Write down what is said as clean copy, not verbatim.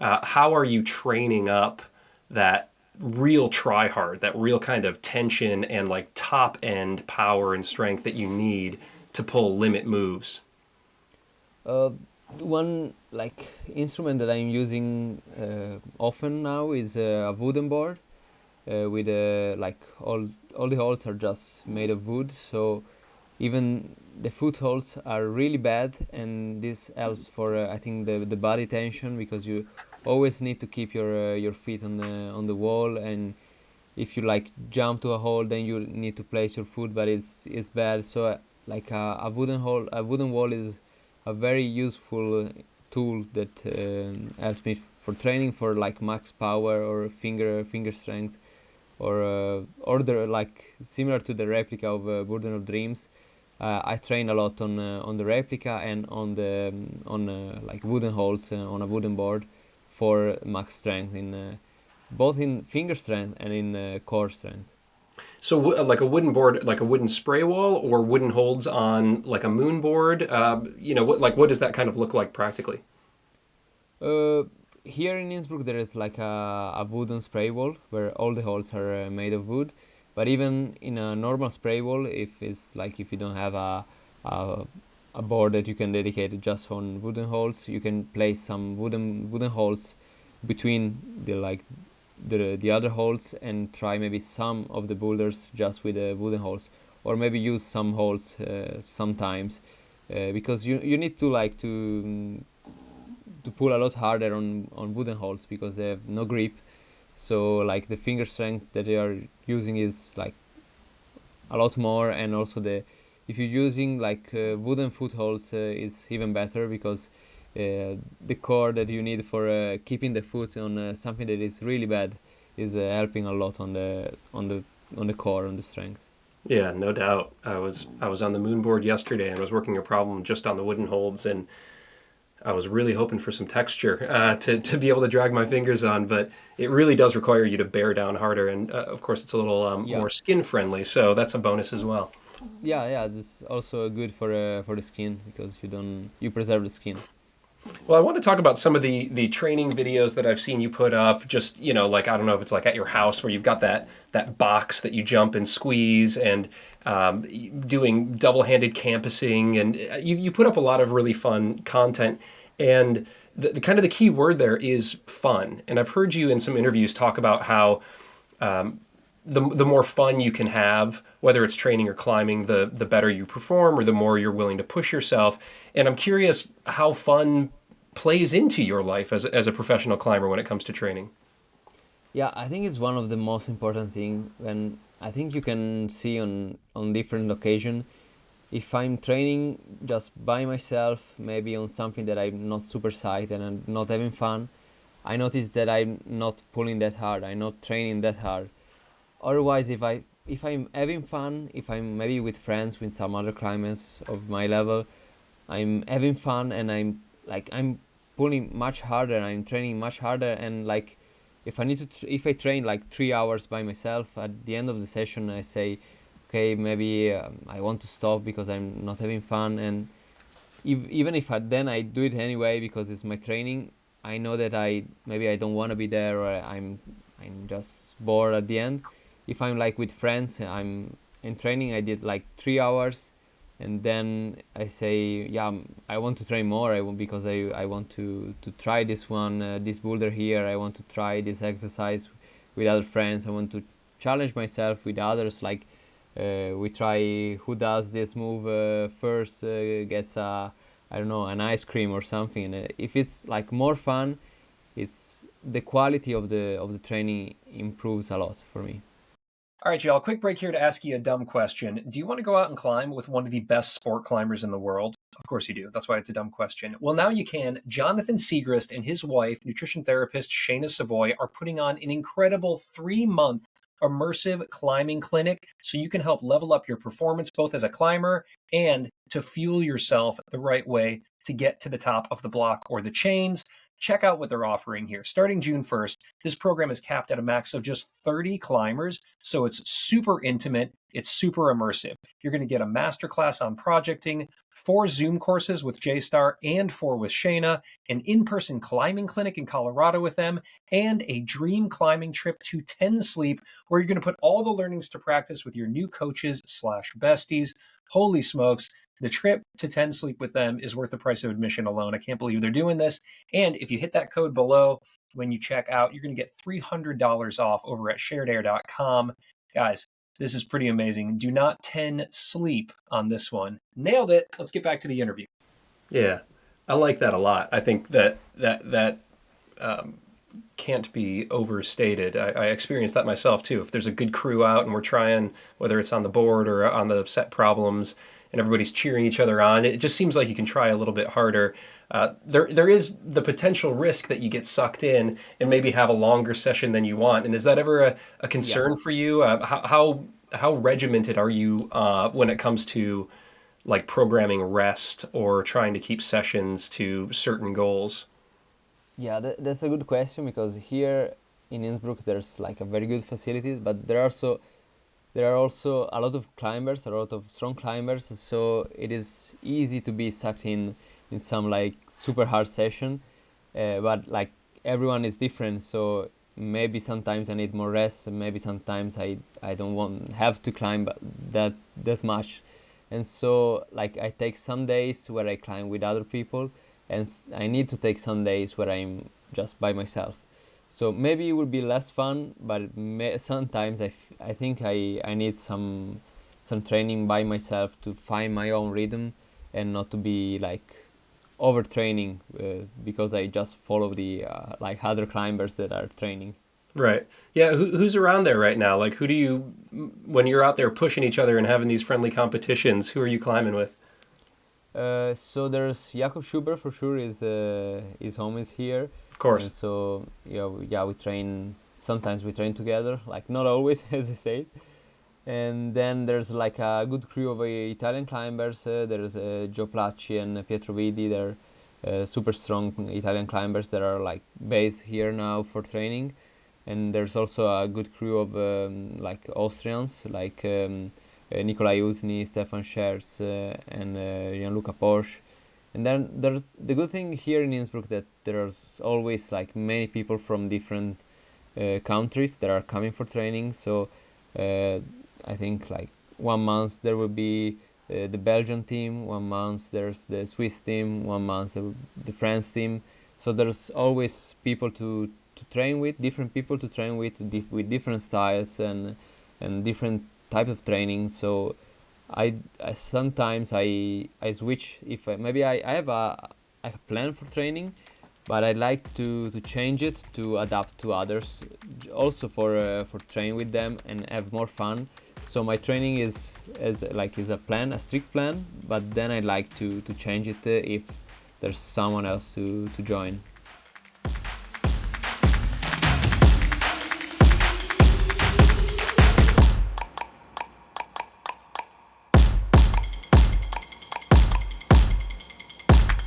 How are you training up that real try hard, that real kind of tension and like top end power and strength that you need to pull limit moves? Uh, One instrument that I'm using often now is a wooden board with all the holes are just made of wood, so even the footholds are really bad, and this helps for I think the body tension, because you always need to keep your feet on the wall, and if you like jump to a hole, then you need to place your foot, but it's bad. So a wooden hole, a wooden wall is a very useful tool that helps me for training for like max power or finger strength, or the like similar to the replica of Burden of Dreams. I train a lot on the replica and on like wooden holes on a wooden board for max strength in both in finger strength and in core strength. So, like a wooden board, like a wooden spray wall, or wooden holds on like a moon board. What does that kind of look like practically? Uh, Here in Innsbruck, there is like a wooden spray wall where all the holes are made of wood. But even in a normal spray wall, if you don't have a a board that you can dedicate it just on wooden holes, you can place some wooden holes between the other holes, and try maybe some of the boulders just with the wooden holes, or maybe use some holes sometimes, because you need to to pull a lot harder on wooden holes because they have no grip. So like the finger strength that they are using is like a lot more, and also the if you're using wooden footholds is even better, because the core that you need for keeping the foot on something that is really bad is helping a lot on the core, on the strength. Yeah, no doubt. I was on the moon board yesterday and was working a problem just on the wooden holds, and I was really hoping for some texture to be able to drag my fingers on, but it really does require you to bear down harder. And of course, it's a little Yeah, more skin friendly, so that's a bonus as well. yeah. This is also good for the skin, because you preserve the skin. Well, I want to talk about some of the training videos that I've seen you put up. Just like I don't know if it's like at your house where you've got that box that you jump and squeeze, and doing double-handed campusing, and you put up a lot of really fun content. And the kind of the key word there is fun. And I've heard you in some interviews talk about how the more fun you can have, whether it's training or climbing, the better you perform, or the more you're willing to push yourself. And I'm curious how fun plays into your life as a professional climber when it comes to training. Yeah, I think it's one of the most important thing, and I think you can see on different occasion. If I'm training just by myself, maybe on something that I'm not super psyched and I'm not having fun, I notice that I'm not pulling that hard. I'm not training that hard. Otherwise, if I'm having fun, if I'm maybe with friends, with some other climbers of my level, I'm having fun, and I'm pulling much harder. I'm training much harder, and like if I train like 3 hours by myself, at the end of the session I say, okay, maybe I want to stop because I'm not having fun, and even if then I do it anyway because it's my training. I know that I don't want to be there, or I'm just bored at the end. If I'm like with friends, I'm in training. I did like 3 hours, and then I say, yeah, I want to train more. I want because I want to try this one, this boulder here. I want to try this exercise with other friends. I want to challenge myself with others. Like we try who does this move first gets a I don't know, an ice cream or something. And if it's like more fun, it's the quality of the training improves a lot for me. All right, y'all, quick break here to ask you a dumb question. Do you want to go out and climb with one of the best sport climbers in the world? Of course you do. That's why it's a dumb question. Well, now you can. Jonathan Segrist and his wife, nutrition therapist Shayna Savoy, are putting on an incredible 3-month immersive climbing clinic so you can help level up your performance both as a climber and to fuel yourself the right way to get to the top of the block or the chains. Check out what they're offering here. Starting June 1st, this program is capped at a max of just 30 climbers, so it's super intimate, it's super immersive. You're going to get a masterclass on projecting, 4 Zoom courses with JStar and 4 with Shayna, an in-person climbing clinic in Colorado with them, and a dream climbing trip to 10 Sleep, where you're going to put all the learnings to practice with your new coaches slash besties. Holy smokes. The trip to 10 Sleep with them is worth the price of admission alone. I can't believe they're doing this. And if you hit that code below when you check out, you're going to get $300 off over at sharedair.com. Guys, this is pretty amazing. Do not 10 sleep on this one. Nailed it. Let's get back to the interview. Yeah, I like that a lot. I think that can't be overstated. I experienced that myself too. If there's a good crew out and we're trying, whether it's on the board or on the set problems, and everybody's cheering each other on, it just seems like you can try a little bit harder. There is the potential risk that you get sucked in and maybe have a longer session than you want. And is that ever a Yeah. concern for you? How regimented are you when it comes to like programming rest or trying to keep sessions to certain goals? Yeah, that's a good question because here in Innsbruck there's like a very good facilities, but there are also a lot of climbers, a lot of strong climbers, so it is easy to be sucked in some like super hard session. But like everyone is different, so maybe sometimes I need more rest, and maybe sometimes I don't want have to climb that much, and so like I take some days where I climb with other people, and I need to take some days where I'm just by myself. So maybe it will be less fun, but sometimes I think I need some training by myself to find my own rhythm and not to be like overtraining because I just follow the like other climbers that are training. Right. Yeah. Who's around there right now? Like, who do you, when you're out there pushing each other and having these friendly competitions, who are you climbing with? So there's Jakob Schubert for sure. His home is here, Of and course. so yeah, we train. Sometimes we train together, like not always, as I say. And then there's like a good crew of Italian climbers. There's Joe Placci and Pietro Vidi. They're super strong Italian climbers that are like based here now for training. And there's also a good crew of like Austrians, like Nikolai Uzny, Stefan Scherz, and Gianluca Porsche. And then there's the good thing here in Innsbruck that there's always like many people from different countries that are coming for training. So uh, I think like 1 month there will be the Belgian team, 1 month there's the Swiss team, 1 month the France team. So there's always people to train with, different people to train with different styles and different type of training. So I sometimes I switch if maybe I have a plan for training, but I like to change it to adapt to others, also for train with them and have more fun. So my training is a plan, a strict plan, but then I like to change it if there's someone else to join.